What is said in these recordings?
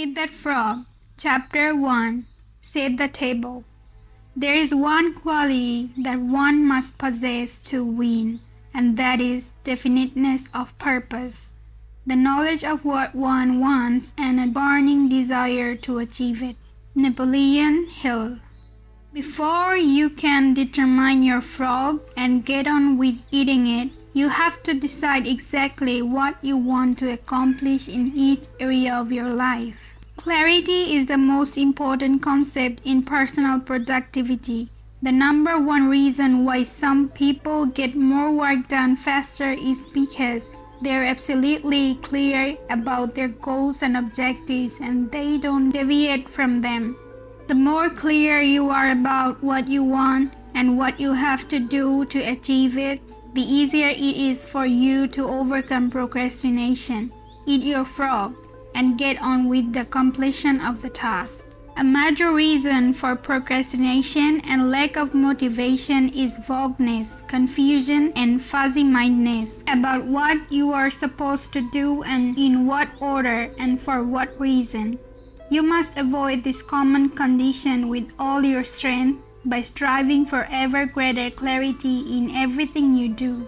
Eat That Frog, Chapter 1, Set the Table. There is one quality that one must possess to win, and that is definiteness of purpose, the knowledge of what one wants and a burning desire to achieve it. Napoleon Hill. Before you can determine your frog and get on with eating it, you have to decide exactly what you want to accomplish in each area of your life. Clarity is the most important concept in personal productivity. The number one reason why some people get more work done faster is because they're absolutely clear about their goals and objectives and they don't deviate from them. The more clear you are about what you want and what you have to do to achieve it, the easier it is for you to overcome procrastination. Eat your frog and get on with the completion of the task. A major reason for procrastination and lack of motivation is vagueness, confusion, and fuzzy-mindedness about what you are supposed to do and in what order and for what reason. You must avoid this common condition with all your strength by striving for ever greater clarity in everything you do.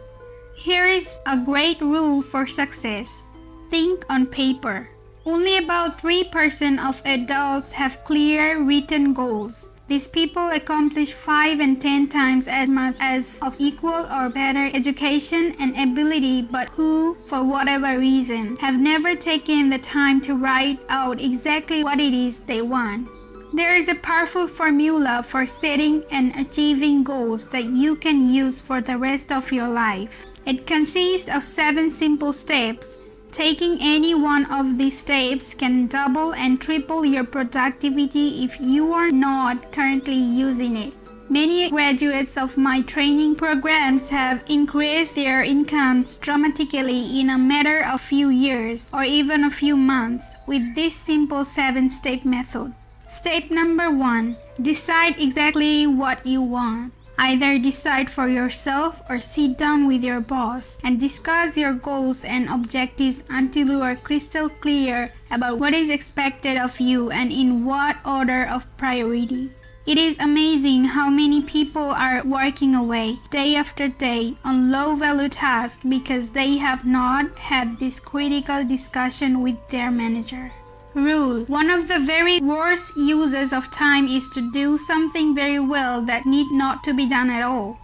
Here is a great rule for success. Think on paper. Only about 3% of adults have clear written goals. These people accomplish 5 and 10 times as much as of equal or better education and ability, but who, for whatever reason, have never taken the time to write out exactly what it is they want. There is a powerful formula for setting and achieving goals that you can use for the rest of your life. It consists of 7 simple steps. Taking any one of these steps can double and triple your productivity if you are not currently using it. Many graduates of my training programs have increased their incomes dramatically in a matter of few years or even a few months with this simple 7-step method. Step number 1. Decide exactly what you want. Either decide for yourself or sit down with your boss and discuss your goals and objectives until you are crystal clear about what is expected of you and in what order of priority. It is amazing how many people are working away day after day on low-value tasks because they have not had this critical discussion with their manager. Rule: one of the very worst uses of time is to do something very well that need not to be done at all.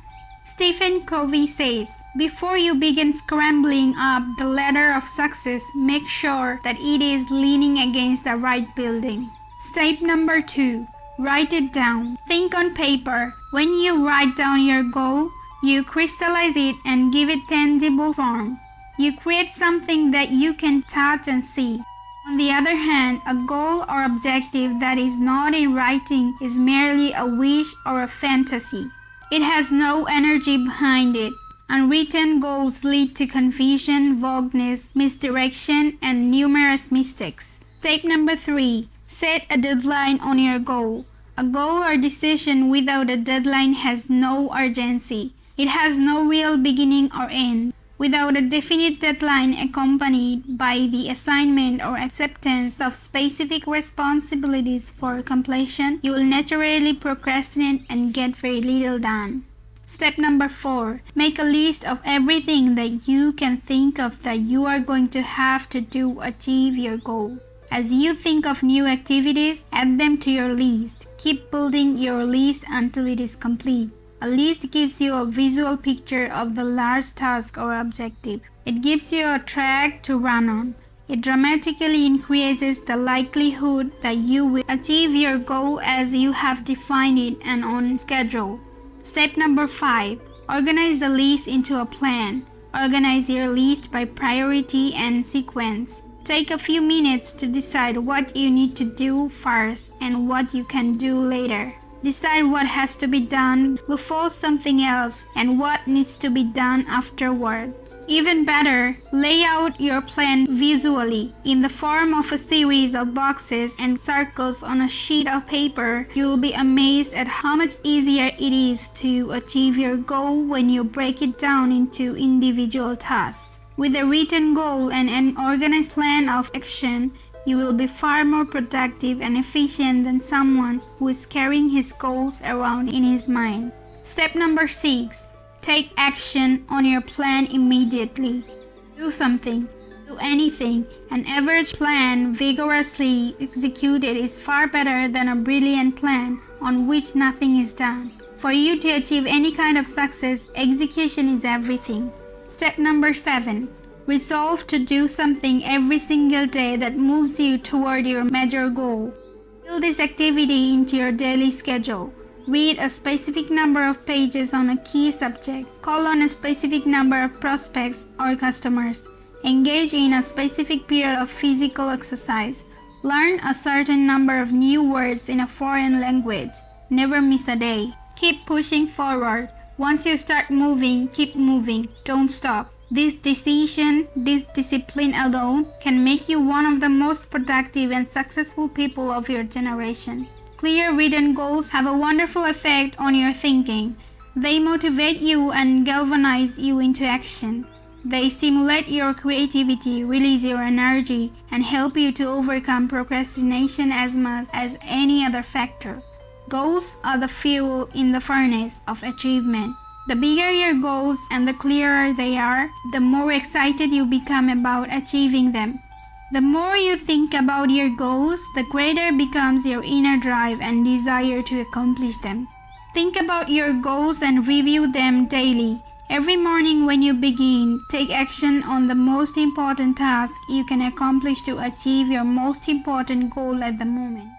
Stephen Covey says, before you begin scrambling up the ladder of success, make sure that it is leaning against the right building. Step number 2. Write it down. Think on paper. When you write down your goal, you crystallize it and give it tangible form. You create something that you can touch and see. On the other hand, a goal or objective that is not in writing is merely a wish or a fantasy. It has no energy behind it. Unwritten goals lead to confusion, vagueness, misdirection, and numerous mistakes. Step number 3. Set a deadline on your goal. A goal or decision without a deadline has no urgency. It has no real beginning or end. Without a definite deadline accompanied by the assignment or acceptance of specific responsibilities for completion, you will naturally procrastinate and get very little done. Step number 4. Make a list of everything that you can think of that you are going to have to do to achieve your goal. As you think of new activities, add them to your list. Keep building your list until it is complete. A list gives you a visual picture of the large task or objective. It gives you a track to run on. It dramatically increases the likelihood that you will achieve your goal as you have defined it and on schedule. Step number 5. Organize the list into a plan. Organize your list by priority and sequence. Take a few minutes to decide what you need to do first and what you can do later. Decide what has to be done before something else and what needs to be done afterward. Even better, lay out your plan visually in the form of a series of boxes and circles on a sheet of paper. You'll be amazed at how much easier it is to achieve your goal when you break it down into individual tasks. With a written goal and an organized plan of action, You will be far more productive and efficient than someone who is carrying his goals around in his mind. Step number 6. Take action on your plan immediately. Do something. Do anything. An average plan vigorously executed is far better than a brilliant plan on which nothing is done. For you to achieve any kind of success, execution is everything. Step number 7. Resolve to do something every single day that moves you toward your major goal. Build this activity into your daily schedule. Read a specific number of pages on a key subject. Call on a specific number of prospects or customers. Engage in a specific period of physical exercise. Learn a certain number of new words in a foreign language. Never miss a day. Keep pushing forward. Once you start moving, keep moving. Don't stop. This discipline alone can make you one of the most productive and successful people of your generation. Clear written goals have a wonderful effect on your thinking. They motivate you and galvanize you into action. They stimulate your creativity, release your energy, and help you to overcome procrastination as much as any other factor. Goals are the fuel in the furnace of achievement. The bigger your goals and the clearer they are, the more excited you become about achieving them. The more you think about your goals, the greater becomes your inner drive and desire to accomplish them. Think about your goals and review them daily. Every morning when you begin, take action on the most important task you can accomplish to achieve your most important goal at the moment.